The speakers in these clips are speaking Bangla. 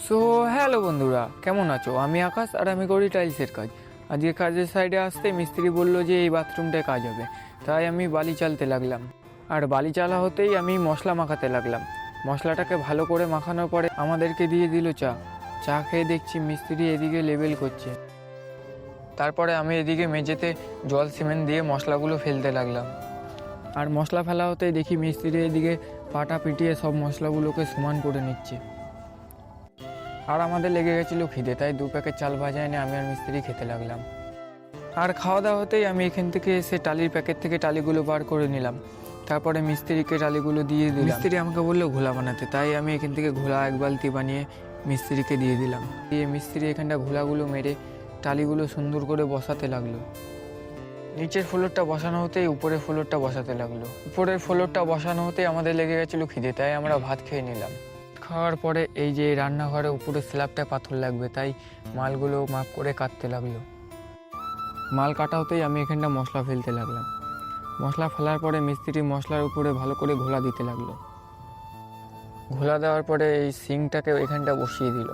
সো হ্যালো বন্ধুরা, কেমন আছো? আমি আকাশ আর আমি করি টাইলসের কাজ। আজকে কাজের সাইডে আসতে মিস্ত্রি বললো যে এই বাথরুমটায় কাজ হবে, তাই আমি বালি চালতে লাগলাম। আর বালি চালা হতেই আমি মশলা মাখাতে লাগলাম। মশলাটাকে ভালো করে মাখানোর পরে আমাদেরকে দিয়ে দিল চা। চা খেয়ে দেখছি মিস্ত্রি এদিকে লেবেল করছে। তারপরে আমি এদিকে মেঝেতে জল সিমেন্ট দিয়ে মশলাগুলো ফেলতে লাগলাম। আর মশলা ফেলা হতেই দেখি মিস্ত্রি এদিকে পাটা পিটিয়ে সব মশলাগুলোকে সমান করে নিচ্ছে। আর আমাদের লেগে গেছিলো খিদে, তাই 2 প্যাকেট চাল ভাজা এনে আমি আর মিস্ত্রি খেতে লাগলাম। আর খাওয়া দাওয়া হতেই আমি এখান থেকে এসে টালির প্যাকেট থেকে টালিগুলো বার করে নিলাম। তারপরে মিস্ত্রিকে টালিগুলো দিয়ে দিলাম। মিস্ত্রি আমাকে বললো ঘোলা বানাতে, তাই আমি এখান থেকে ঘোলা 1 বালতি বানিয়ে মিস্ত্রিকে দিয়ে দিলাম। দিয়ে মিস্ত্রি এখানটা ঘোলাগুলো মেরে টালিগুলো সুন্দর করে বসাতে লাগলো। নিচের ফ্লোরটা বসানো হতেই উপরের ফ্লোরটা বসাতে লাগলো। উপরের ফ্লোরটা বসানো হতেই আমাদের লেগে গেছিলো খিদে, তাই আমরা ভাত খেয়ে নিলাম। খাওয়ার পরে এই যে রান্নাঘরে উপরে স্ল্যাবটায় পাথর লাগবে, তাই মালগুলো মাপ করে কাটতে লাগলো। মাল কাটা হতেই আমি এখানটা মশলা ফেলতে লাগলাম। মশলা ফেলার পরে মিস্ত্রি মশলার উপরে ভালো করে ঘোলা দিতে লাগলো। ঘোলা দেওয়ার পরে এই সিংটাকে এখানটা বসিয়ে দিল।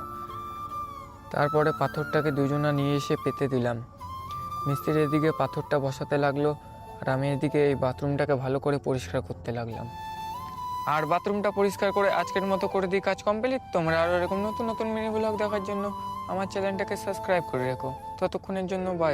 তারপরে পাথরটাকে দুজনা নিয়ে এসে পেতে দিলাম। মিস্ত্রি এদিকে পাথরটা বসাতে লাগলো আর আমি এদিকে এই বাথরুমটাকে ভালো করে পরিষ্কার করতে লাগলাম। আর বাথরুমটা পরিষ্কার করে আজকের মতো করে দিই কাজ কমপ্লিট। তোমরা আরও এরকম নতুন নতুন মিনি ব্লগ দেখার জন্য আমার চ্যানেলটাকে সাবস্ক্রাইব করে রেখো। ততক্ষণের জন্য বাই।